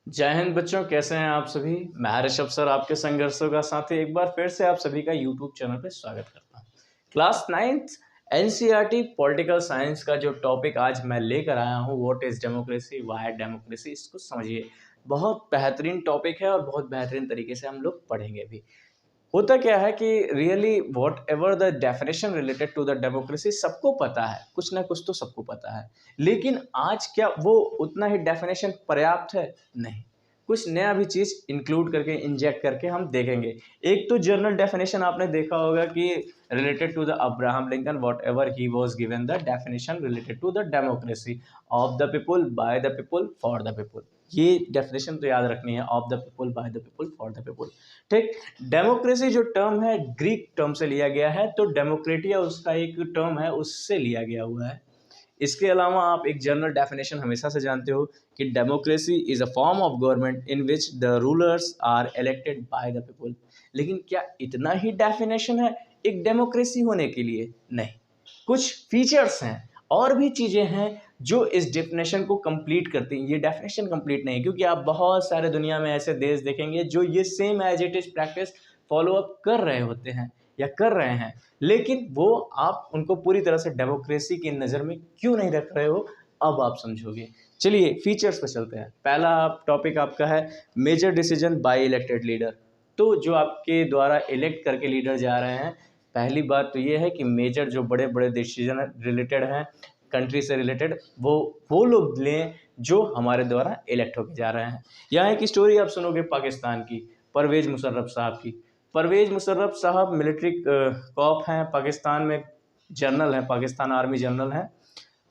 जय हिंद बच्चों, कैसे हैं आप सभी। मैं ऋषभ सर, आपके संघर्षों का साथी, एक बार फिर से आप सभी का यूट्यूब चैनल पे स्वागत करता हूं। Class 9th NCERT political science का जो टॉपिक आज मैं लेकर आया हूं, what is democracy, why democracy, इसको समझिए। बहुत बेहतरीन टॉपिक है और बहुत बेहतरीन तरीके से हम लोग पढ़ेंगे भी। होता क्या है कि really whatever the definition related to the democracy सबको पता है, कुछ ना कुछ तो सबको पता है, लेकिन आज क्या वो उतना ही डेफिनेशन पर्याप्त है? नहीं, कुछ नया भी चीज़ इंक्लूड करके इंजेक्ट करके हम देखेंगे। एक तो जनरल डेफिनेशन आपने देखा होगा कि related to the Abraham Lincoln, whatever he was given the definition related to the democracy, of the people, by the people, for the people. ये डेफिनेशन तो याद रखनी है, of the people, by the people, for the people. ठीक। Democracy जो term है Greek term से लिया गया है, तो डेमोक्रेटिया उसका एक टर्म है, उससे लिया गया हुआ है। इसके अलावा आप एक जनरल डेफिनेशन हमेशा से जानते हो कि democracy is a form of government in which the rulers are elected by the people. लेकिन क्या इतना ही डेफिनेशन है एक डेमोक्रेसी होने के लिए? नहीं, कुछ फीचर्स हैं और भी चीज़ें हैं जो इस डेफिनेशन को कंप्लीट करती हैं। ये डेफिनेशन कंप्लीट नहीं, क्योंकि आप बहुत सारे दुनिया में ऐसे देश देखेंगे जो ये same as it is practice follow up कर रहे होते हैं या कर रहे हैं, लेकिन वो आप उनको पूरी तरह से डेमोक्रेसी की नज़र में क्यों नहीं रख रहे हो, अब आप समझोगे। चलिए फीचर्स पे चलते हैं। पहला टॉपिक आपका है major decision by elected leader. तो जो आपके द्वारा इलेक्ट करके लीडर जा रहे हैं, पहली बात तो ये है कि मेजर जो बड़े बड़े डिसीजन रिलेटेड हैं कंट्री से रिलेटेड, वो लोग लें जो हमारे द्वारा इलेक्ट होकर जा रहे हैं। यहाँ एक स्टोरी आप सुनोगे पाकिस्तान की, परवेज़ मुशर्रफ साहब की। परवेज़ मुशर्रफ साहब मिलिट्री कॉप हैं पाकिस्तान में, जनरल हैं, पाकिस्तान आर्मी जनरल हैं।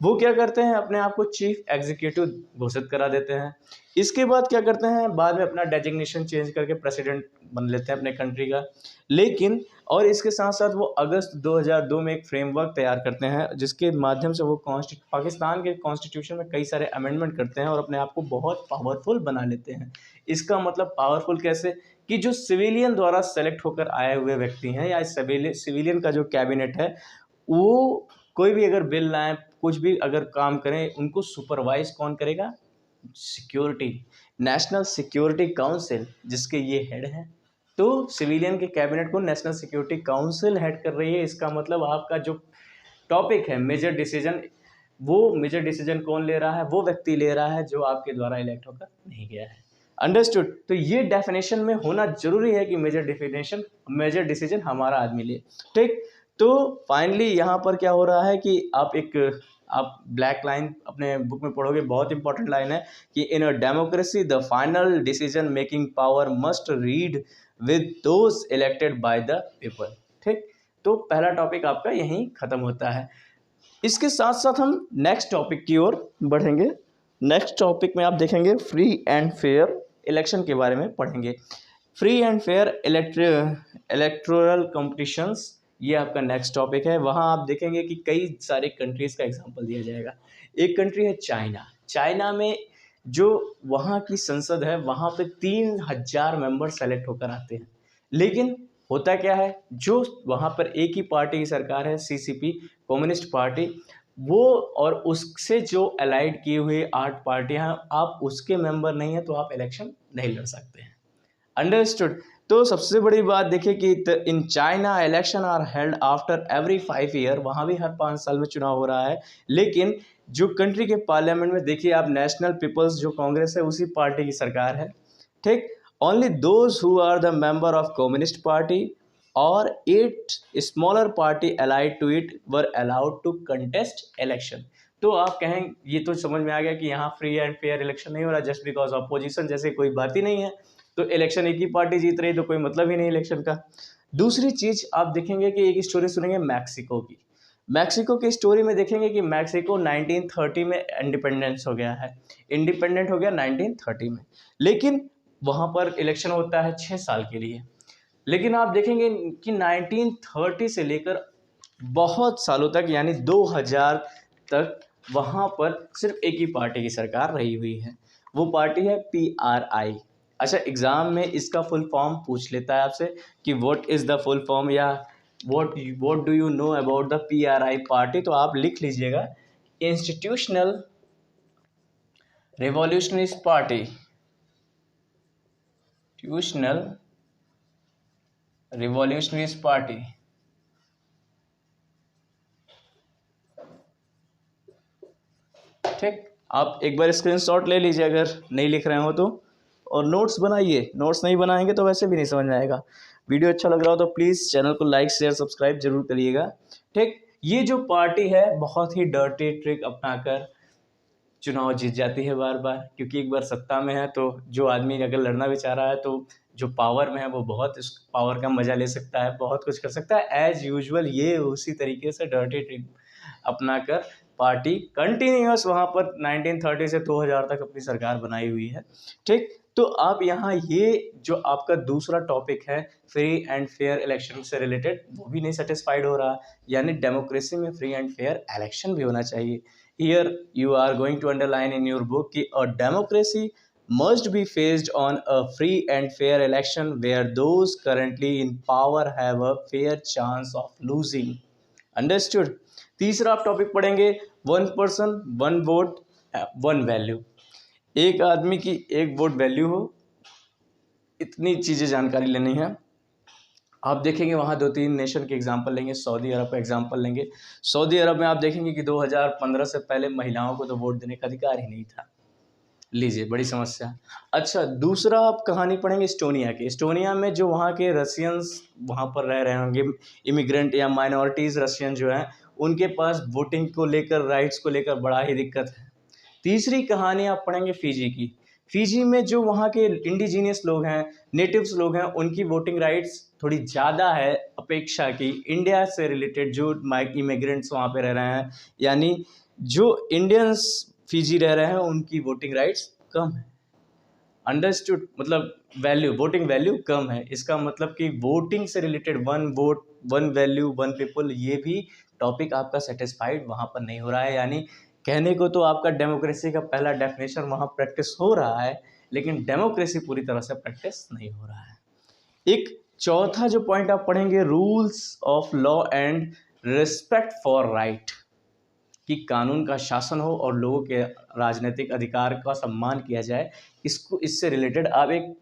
वो क्या करते हैं, अपने आप को चीफ एग्जीक्यूटिव घोषित करा देते हैं। इसके बाद क्या करते हैं, बाद में अपना डेजिग्नेशन चेंज करके प्रेसिडेंट बन लेते हैं अपने कंट्री का। लेकिन और इसके साथ साथ वो अगस्त 2002 में एक फ्रेमवर्क तैयार करते हैं, जिसके माध्यम से वो पाकिस्तान के कॉन्स्टिट्यूशन में कई सारे अमेंडमेंट करते हैं और अपने आप को बहुत पावरफुल बना लेते हैं। इसका मतलब पावरफुल कैसे, कि जो सिविलियन द्वारा सेलेक्ट होकर आए हुए व्यक्ति हैं या सिविलियन का जो कैबिनेट है, वो कोई भी अगर बिल लाएं, कुछ भी अगर काम करें, उनको सुपरवाइज कौन करेगा? सिक्योरिटी, नेशनल सिक्योरिटी काउंसिल, जिसके ये हेड हैं। तो सिविलियन के कैबिनेट को नेशनल सिक्योरिटी काउंसिल हेड कर रही है। इसका मतलब आपका जो टॉपिक है मेजर डिसीजन, वो मेजर डिसीजन कौन ले रहा है? वो व्यक्ति ले रहा है जो आपके द्वारा इलेक्ट होकर नहीं गया है। अंडरस्टूड? तो ये डेफिनेशन में होना जरूरी है कि मेजर डिसीजन हमारा आदमी ले। ठीक। तो फाइनली यहाँ पर क्या हो रहा है कि आप ब्लैक लाइन अपने बुक में पढ़ोगे, बहुत इंपॉर्टेंट लाइन है कि in a democracy the final decision making power must read with those elected by the people. ठीक। तो पहला टॉपिक आपका यहीं खत्म होता है। इसके साथ साथ हम नेक्स्ट टॉपिक की ओर बढ़ेंगे। नेक्स्ट टॉपिक में आप देखेंगे फ्री एंड फेयर इलेक्शन के बारे में पढ़ेंगे। Free and fair electoral competitions, ये आपका नेक्स्ट टॉपिक है। वहाँ आप देखेंगे कि कई सारी कंट्रीज़ का एग्जांपल दिया जाएगा। एक कंट्री है चाइना। चाइना में जो वहाँ की संसद है, वहाँ पे 3000 मेंबर सेलेक्ट होकर आते हैं। लेकिन होता क्या है, जो वहाँ पर एक ही पार्टी की सरकार है, सीसीपी, कम्युनिस्ट पार्टी, वो और उससे जो अलाइड किए हुए 8 पार्टियां, आप उसके मेंबर नहीं हैं तो आप इलेक्शन नहीं लड़ सकते हैं। अंडरस्टूड? तो सबसे बड़ी बात देखिए कि in China election are held after every 5 year. वहाँ भी हर 5 साल में चुनाव हो रहा है। लेकिन जो कंट्री के पार्लियामेंट में देखिए आप, नेशनल पीपल्स जो कांग्रेस है, उसी पार्टी की सरकार है। ठीक। Only those who are the member of communist party और 8 smaller party allied to it were allowed to contest election. तो आप कहें, ये तो समझ में आ गया कि यहाँ फ्री एंड फेयर इलेक्शन नहीं हो रहा, जस्ट बिकॉज अपोजिशन जैसे कोई बात ही नहीं है, तो इलेक्शन एक ही पार्टी जीत रही, तो कोई मतलब ही नहीं इलेक्शन का। दूसरी चीज आप देखेंगे कि एक स्टोरी सुनेंगे मैक्सिको की। मैक्सिको की स्टोरी में देखेंगे कि मैक्सिको 1930 में इंडिपेंडेंट हो गया 1930 में। लेकिन वहाँ पर इलेक्शन होता है 6 साल के लिए। लेकिन आप देखेंगे कि 1930 से लेकर बहुत सालों तक, यानी 2000 तक, वहाँ पर सिर्फ एक ही पार्टी की सरकार रही हुई है। वो पार्टी है PRI। अच्छा, एग्ज़ाम में इसका फुल फॉर्म पूछ लेता है आपसे कि what is the full form, या what do you know about the PRI party. तो आप लिख लीजिएगा, institutional revolutionary party. Revolutionary party. ठीक, आप एक बार स्क्रीनशॉट ले लीजिए अगर नहीं लिख रहे हो तो, और नोट्स बनाइए। नोट्स नहीं बनाएंगे तो वैसे भी नहीं समझ में आएगा। वीडियो अच्छा लग रहा हो तो प्लीज़ चैनल को लाइक शेयर सब्सक्राइब जरूर करिएगा। ठीक, ये जो पार्टी है बहुत ही डर्टी ट्रिक अपनाकर चुनाव जीत जाती है बार बार, क्योंकि एक बार सत्ता में है तो जो आदमी अगर लड़ना भी चाह रहा है तो जो पावर में है वो बहुत इस पावर का मजा ले सकता है, बहुत कुछ कर सकता है। एज यूजुअल ये उसी तरीके से डर्टी ट्रिक अपनाकर पार्टी कंटिन्यूअस वहाँ पर 1930 से 2000 तक अपनी सरकार बनाई हुई है। ठीक, तो आप यहाँ ये जो आपका दूसरा टॉपिक है फ्री एंड फेयर इलेक्शन से रिलेटेड, वो भी नहीं सेटिस्फाइड हो रहा, यानी डेमोक्रेसी में फ्री एंड फेयर इलेक्शन भी होना चाहिए। Here you are going to underline in your book कि a democracy must be faced on a free and fair election where those currently in power have a fair chance of losing. Understood? तीसरा आप topic पढ़ेंगे one person one vote one value. एक आदमी की एक vote value हो, इतनी चीज़ें जानकारी लेनी है। आप देखेंगे वहाँ 2-3 नेशन के एग्जांपल लेंगे, सऊदी अरब का एग्जांपल लेंगे। सऊदी अरब में आप देखेंगे कि 2015 से पहले महिलाओं को तो वोट देने का अधिकार ही नहीं था। लीजिए, बड़ी समस्या। अच्छा, दूसरा आप कहानी पढ़ेंगे एस्टोनिया की। एस्टोनिया में जो वहाँ के रशियंस वहाँ पर रह रहे होंगे, इमिग्रेंट या माइनॉरिटीज़ रशियन जो हैं, उनके पास वोटिंग को लेकर, राइट्स को लेकर बड़ा ही दिक्कत है। तीसरी कहानी आप पढ़ेंगे फिजी की। फिजी में जो वहाँ के इंडिजीनियस लोग हैं, नेटिव्स लोग हैं, उनकी वोटिंग राइट्स थोड़ी ज़्यादा है अपेक्षा की इंडिया से रिलेटेड जो इमिग्रेंट्स वहाँ पे रह रहे हैं, यानी जो इंडियंस फिजी रह रहे हैं उनकी वोटिंग राइट्स कम है। अंडरस्टूड? मतलब वैल्यू, वोटिंग वैल्यू कम है। इसका मतलब कि वोटिंग से related one vote one value one people, ये भी टॉपिक आपका सेटिस्फाइड वहाँ पर नहीं हो रहा है। यानी कहने को तो आपका डेमोक्रेसी का पहला डेफिनेशन वहाँ प्रैक्टिस हो रहा है, लेकिन डेमोक्रेसी पूरी तरह से प्रैक्टिस नहीं हो रहा है। एक चौथा जो पॉइंट आप पढ़ेंगे, rules of law and respect for right, कि कानून का शासन हो और लोगों के राजनीतिक अधिकार का सम्मान किया जाए। इससे रिलेटेड आप एक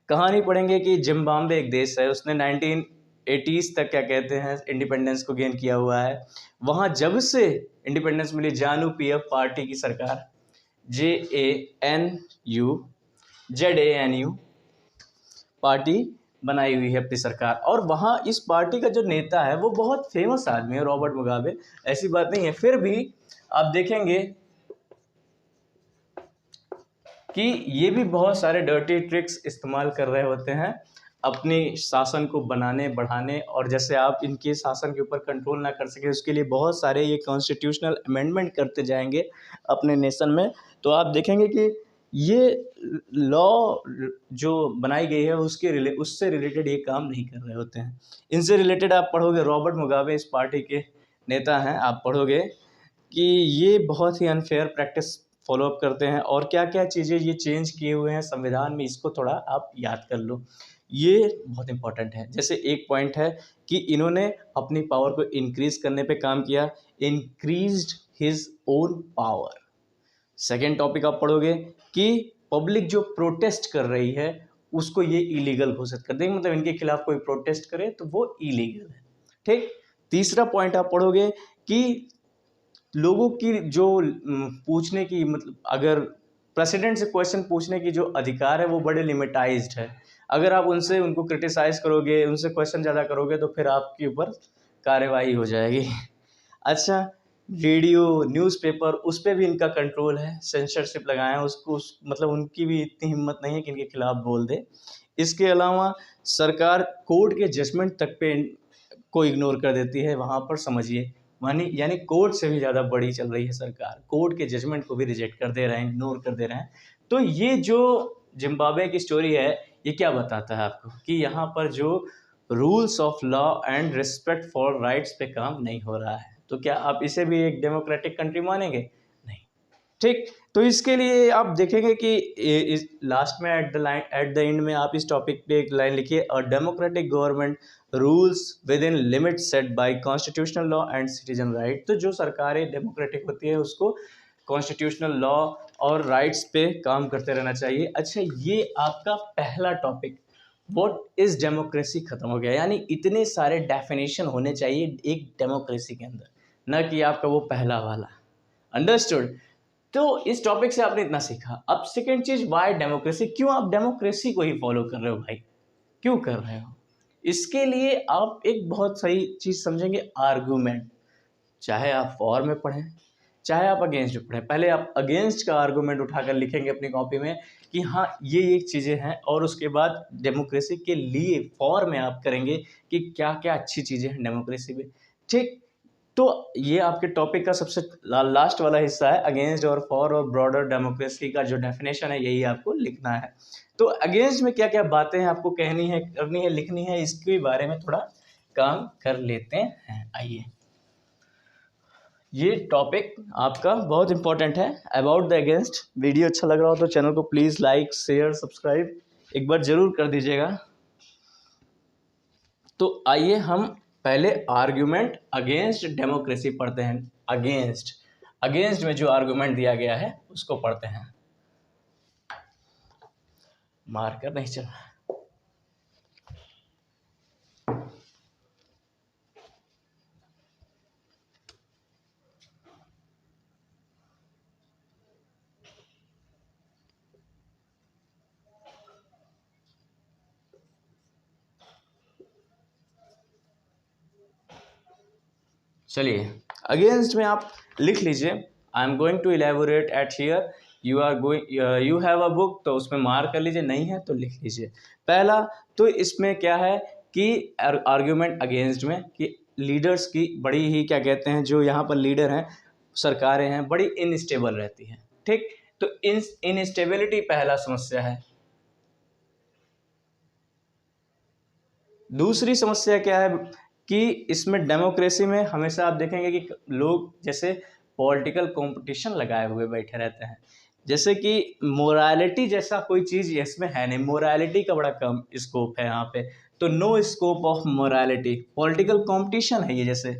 कहानी पढ़ेंगे कि जिम्बाब्वे एक देश है, उसने 1980s तक क्या कहते हैं इंडिपेंडेंस को गेन किया हुआ है। वहाँ जब से इंडिपेंडेंस मिली, जानू पीएफ पार्टी की सरकार, ZANU पार्टी बनाई हुई है अपनी सरकार, और वहाँ इस पार्टी का जो नेता है वो बहुत फेमस आदमी है, रॉबर्ट मुगाबे। ऐसी बात नहीं है, फिर भी आप देखेंगे कि ये भी बहुत सारे डर्टी ट्रिक्स इस्तेमाल कर रहे होते हैं अपने शासन को बनाने बढ़ाने, और जैसे आप इनके शासन के ऊपर कंट्रोल ना कर सके उसके लिए बहुत सारे ये कॉन्स्टिट्यूशनल अमेंडमेंट करते जाएंगे अपने नेशन में। तो आप देखेंगे कि ये लॉ जो बनाई गई है उससे रिलेटेड ये काम नहीं कर रहे होते हैं। इनसे रिलेटेड आप पढ़ोगे, रॉबर्ट मुगाबे इस पार्टी के नेता हैं, आप पढ़ोगे कि ये बहुत ही अनफेयर प्रैक्टिस फॉलो अप करते हैं, और क्या क्या चीज़ें ये चेंज किए हुए हैं संविधान में, इसको थोड़ा आप याद कर लो, ये बहुत इंपॉर्टेंट है। जैसे एक पॉइंट है कि इन्होंने अपनी पावर को इंक्रीज करने पे काम किया, increased his own power. Second topic आप पढ़ोगे कि पब्लिक जो प्रोटेस्ट कर रही है उसको ये इलीगल घोषित कर देंगे, मतलब इनके खिलाफ कोई प्रोटेस्ट करे तो वो इलीगल है। ठीक, तीसरा पॉइंट आप पढ़ोगे कि लोगों की जो पूछने की, मतलब अगर प्रेसिडेंट से क्वेश्चन पूछने की जो अधिकार है वो बड़े लिमिटाइज्ड है। अगर आप उनको क्रिटिसाइज करोगे, उनसे क्वेश्चन ज़्यादा करोगे तो फिर आपके ऊपर कार्रवाई हो जाएगी। अच्छा, रेडियो न्यूज़पेपर उस पर भी इनका कंट्रोल है, सेंसरशिप लगाए हैं उसको, मतलब उनकी भी इतनी हिम्मत नहीं है कि इनके खिलाफ बोल दे। इसके अलावा सरकार कोर्ट के जजमेंट तक पे को इग्नोर कर देती है वहाँ पर, समझिए, यानी कोर्ट से भी ज़्यादा बड़ी चल रही है सरकार, कोर्ट के जजमेंट को भी रिजेक्ट कर दे रहे हैं, इग्नोर कर दे रहे हैं। तो ये जो जिम्बाब्वे की स्टोरी है ये क्या बताता है आपको कि यहाँ पर जो rules of law and respect for rights पे काम नहीं हो रहा है। तो क्या आप इसे भी एक डेमोक्रेटिक कंट्री मानेंगे? नहीं। ठीक, तो इसके लिए आप देखेंगे कि इस लास्ट में एट द एंड में आप इस टॉपिक पे एक लाइन लिखिए, a democratic government rules within limit set by constitutional law and citizen right. तो जो सरकारें डेमोक्रेटिक होती है उसको कॉन्स्टिट्यूशनल लॉ और राइट्स पे काम करते रहना चाहिए। अच्छा, ये आपका पहला टॉपिक व्हाट इज डेमोक्रेसी खत्म हो गया, यानी इतने सारे डेफिनेशन होने चाहिए एक डेमोक्रेसी के अंदर, न कि आपका वो पहला वाला। अंडरस्टूड। तो इस टॉपिक से आपने इतना सीखा। अब सेकेंड चीज, वाई डेमोक्रेसी, क्यों आप डेमोक्रेसी को ही फॉलो कर रहे हो भाई, क्यों कर रहे हो? इसके लिए आप एक बहुत सही चीज समझेंगे, आर्गूमेंट। चाहे आप फॉर में पढ़ें, चाहे आप अगेंस्ट में पढ़ें, पहले आप अगेंस्ट का आर्गूमेंट उठाकर लिखेंगे अपनी कॉपी में कि हाँ ये चीज़ें हैं, और उसके बाद डेमोक्रेसी के लिए फॉर में आप करेंगे कि क्या क्या अच्छी चीज़ें हैं डेमोक्रेसी में। ठीक, तो ये आपके टॉपिक का सबसे लास्ट वाला हिस्सा है, अगेंस्ट और फॉर और ब्रॉडर डेमोक्रेसी का जो डेफिनेशन है यही आपको लिखना है। तो अगेंस्ट में क्या क्या बातें हैं आपको कहनी है, करनी है, लिखनी है, इसके बारे में थोड़ा काम कर लेते हैं। आइए, ये टॉपिक आपका बहुत इंपॉर्टेंट है, अबाउट द अगेंस्ट। वीडियो अच्छा लग रहा हो तो चैनल को प्लीज़ लाइक शेयर सब्सक्राइब एक बार ज़रूर कर दीजिएगा। तो आइए हम पहले आर्ग्यूमेंट अगेंस्ट डेमोक्रेसी पढ़ते हैं। अगेंस्ट में जो आर्ग्यूमेंट दिया गया है उसको पढ़ते हैं। मार्कर नहीं चल रहा। चलिए, अगेंस्ट में आप लिख लीजिए, I am going to elaborate at here, you are going, you have a book, तो उसमें मार्क कर लीजिए, नहीं है तो लिख लीजिए। पहला तो इसमें क्या है कि आर्ग्यूमेंट अगेंस्ट में कि लीडर्स की बड़ी ही क्या कहते हैं, जो यहाँ पर लीडर हैं, सरकारें हैं, बड़ी इनस्टेबल रहती हैं। ठीक, तो इनस्टेबिलिटी पहला समस्या है। दूसरी समस्या क्या है कि इसमें डेमोक्रेसी में हमेशा आप देखेंगे कि लोग जैसे पॉलिटिकल कंपटीशन लगाए हुए बैठे रहते हैं, जैसे कि मोरालिटी जैसा कोई चीज़ इसमें है नहीं, मोरालिटी का बड़ा कम स्कोप है यहाँ पे, तो no scope of morality, political competition है ये जैसे।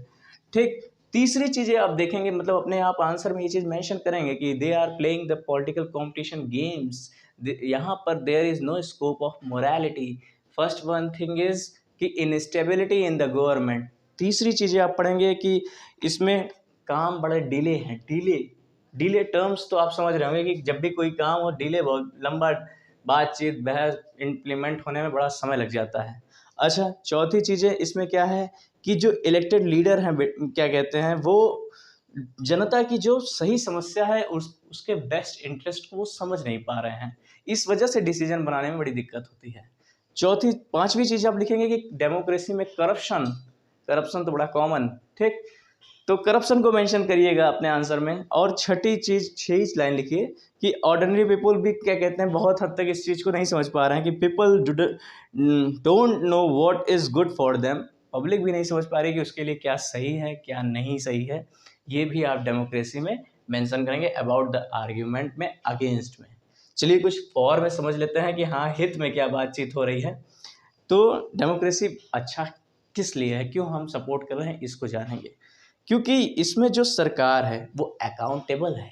ठीक, तीसरी चीज़ें आप देखेंगे, मतलब अपने आप आंसर में ये चीज़ मेंशन करेंगे कि they are playing the political competition games, यहाँ पर there is no scope of morality. First one thing is कि इनस्टेबिलिटी इन द गवर्नमेंट। तीसरी चीज़ें आप पढ़ेंगे कि इसमें काम बड़े डिले हैं, डिले टर्म्स तो आप समझ रहे होंगे कि जब भी कोई काम हो डिले, बहुत लंबा बातचीत बहस इम्प्लीमेंट होने में बड़ा समय लग जाता है। अच्छा, चौथी चीज़ें इसमें क्या है कि जो इलेक्टेड लीडर हैं क्या कहते हैं, वो जनता की जो सही समस्या है उसके बेस्ट इंटरेस्ट को वो समझ नहीं पा रहे हैं, इस वजह से डिसीजन बनाने में बड़ी दिक्कत होती है। पांचवी चीज आप लिखेंगे कि डेमोक्रेसी में करप्शन तो बड़ा कॉमन। ठीक, तो करप्शन को मेंशन करिएगा अपने आंसर में। और छठी लाइन लिखिए कि ऑर्डिनरी पीपल भी क्या कहते हैं, बहुत हद तक इस चीज को नहीं समझ पा रहे हैं कि people don't know what is good for them, public भी नहीं समझ पा रही कि उसके लिए क्या सही है क्या नहीं सही है। ये भी आप डेमोक्रेसी में मेंशन करेंगे अबाउट द आर्ग्यूमेंट में अगेंस्ट में। चलिए कुछ और में समझ लेते हैं कि हाँ हित में क्या बातचीत हो रही है। तो डेमोक्रेसी अच्छा किस लिए है, क्यों हम सपोर्ट कर रहे हैं, इसको जानेंगे। क्योंकि इसमें जो सरकार है वो अकाउंटेबल है,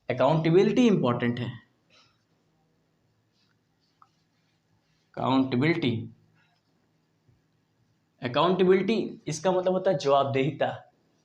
अकाउंटेबिलिटी इंपॉर्टेंट है। अकाउंटेबिलिटी इसका मतलब होता है जवाबदेहिता।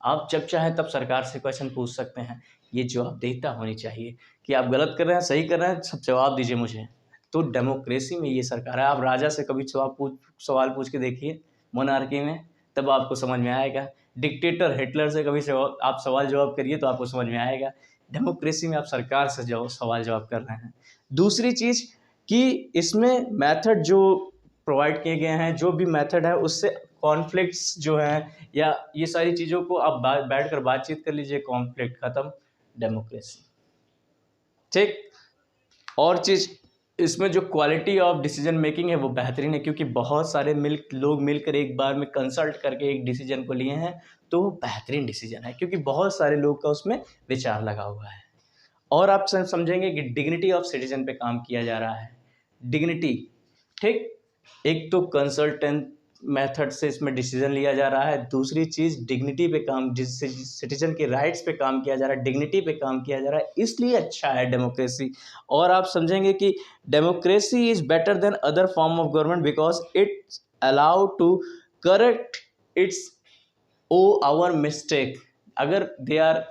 आप जब चाहें तब सरकार से क्वेश्चन पूछ सकते हैं, ये जवाबदेहिता होनी चाहिए कि आप गलत कर रहे हैं सही कर रहे हैं, सब जवाब दीजिए मुझे। तो डेमोक्रेसी में ये सरकार है। आप राजा से कभी सवाल पूछ के देखिए मोनार्की में, तब आपको समझ में आएगा। डिक्टेटर हिटलर से कभी आप सवाल जवाब करिए तो आपको समझ में आएगा। डेमोक्रेसी में आप सरकार से सवाल जवाब कर रहे हैं। दूसरी चीज़ कि इसमें मेथड जो प्रोवाइड किए गए हैं, जो भी मेथड है उससे कॉन्फ्लिक्ट्स जो हैं या ये सारी चीज़ों को आप बैठकर बातचीत कर लीजिए, कॉन्फ्लिक्ट खत्म, डेमोक्रेसी। ठीक, और चीज़ इसमें जो क्वालिटी ऑफ डिसीजन मेकिंग है वो बेहतरीन है, क्योंकि बहुत सारे लोग मिलकर एक बार में कंसल्ट करके एक डिसीजन को लिए हैं, तो वो बेहतरीन डिसीजन है क्योंकि बहुत सारे लोग का उसमें विचार लगा हुआ है। और आप समझेंगे कि डिग्निटी ऑफ सिटीजन पे काम किया जा रहा है। डिग्निटी, ठीक, एक तो मेथड से इसमें डिसीजन लिया जा रहा है। दूसरी चीज़ डिग्निटी पे काम, जिससे सिटीजन के राइट्स पे काम किया जा रहा है, डिग्निटी पे काम किया जा रहा है, इसलिए अच्छा है डेमोक्रेसी। और आप समझेंगे कि democracy is better than other form of government because it's allow to correct it's our mistake. अगर they are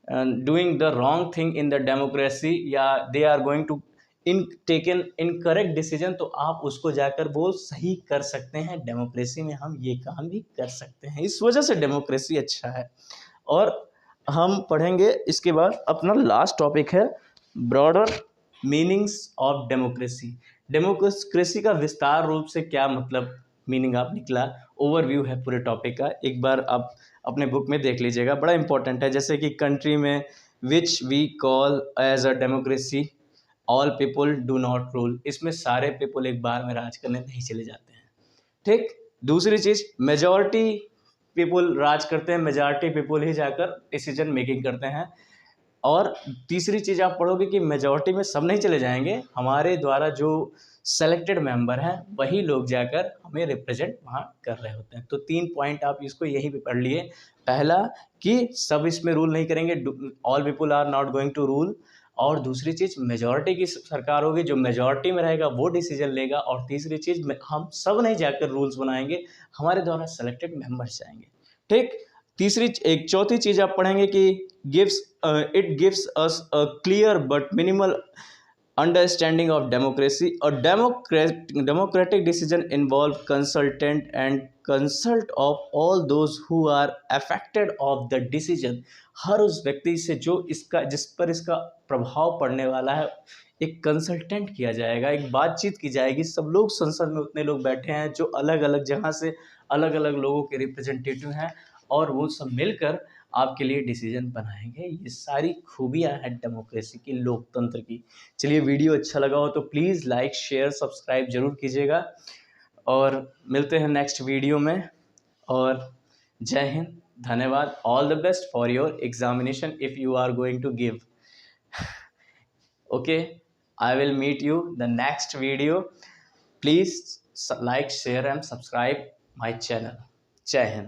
doing the wrong thing in the democracy या they are going to taken incorrect decision, तो आप उसको जाकर वो सही कर सकते हैं। डेमोक्रेसी में हम ये काम भी कर सकते हैं, इस वजह से डेमोक्रेसी अच्छा है। और हम पढ़ेंगे इसके बाद अपना लास्ट टॉपिक है broader meanings of democracy. Democracy का विस्तार रूप से क्या मतलब मीनिंग आप निकला, ओवरव्यू है पूरे टॉपिक का, एक बार आप अपने बुक में देख लीजिएगा, बड़ा इंपॉर्टेंट है। जैसे कि कंट्री में which we call as a democracy all people do not rule, इसमें सारे पीपल एक बार में राज करने नहीं चले जाते हैं, ठीक। दूसरी चीज़ मेजॉरिटी पीपल राज करते हैं, मेजॉरिटी पीपल ही जाकर डिसीजन मेकिंग करते हैं। और तीसरी चीज़ आप पढ़ोगे कि मेजॉरिटी में सब नहीं चले जाएंगे, हमारे द्वारा जो सेलेक्टेड मेंबर हैं वही लोग जाकर हमें रिप्रेजेंट वहाँ कर रहे होते हैं। तो 3 पॉइंट आप इसको यहीं पे पढ़ लिए। पहला कि सब इसमें रूल नहीं करेंगे, all people are not going to rule. और दूसरी चीज़ मेजॉरिटी की सरकार होगी, जो मेजॉरिटी में रहेगा वो डिसीजन लेगा। और तीसरी चीज़ हम सब नहीं जाकर रूल्स बनाएंगे, हमारे द्वारा सेलेक्टेड मेंबर्स जाएंगे, ठीक। एक चौथी चीज़ आप पढ़ेंगे कि it gives us a clear but minimal understanding of democracy. A democratic decision involve consultant and consult of all those who are affected of the decision. हर उस व्यक्ति से जो जिस पर इसका प्रभाव पड़ने वाला है एक कंसल्टेंट किया जाएगा, एक बातचीत की जाएगी। सब लोग संसद में उतने लोग बैठे हैं जो अलग अलग जगह से अलग अलग लोगों के रिप्रेजेंटेटिव हैं, और वो सब मिलकर आपके लिए डिसीजन बनाएंगे। ये सारी खूबियाँ हैं डेमोक्रेसी की, लोकतंत्र की। चलिए, वीडियो अच्छा लगा हो तो प्लीज़ लाइक शेयर सब्सक्राइब जरूर कीजिएगा, और मिलते हैं नेक्स्ट वीडियो में। और जय हिंद, धन्यवाद। All the best for your examination if you are going to give. Okay, I will meet you the next video. Please like share and subscribe my channel. जय हिंद।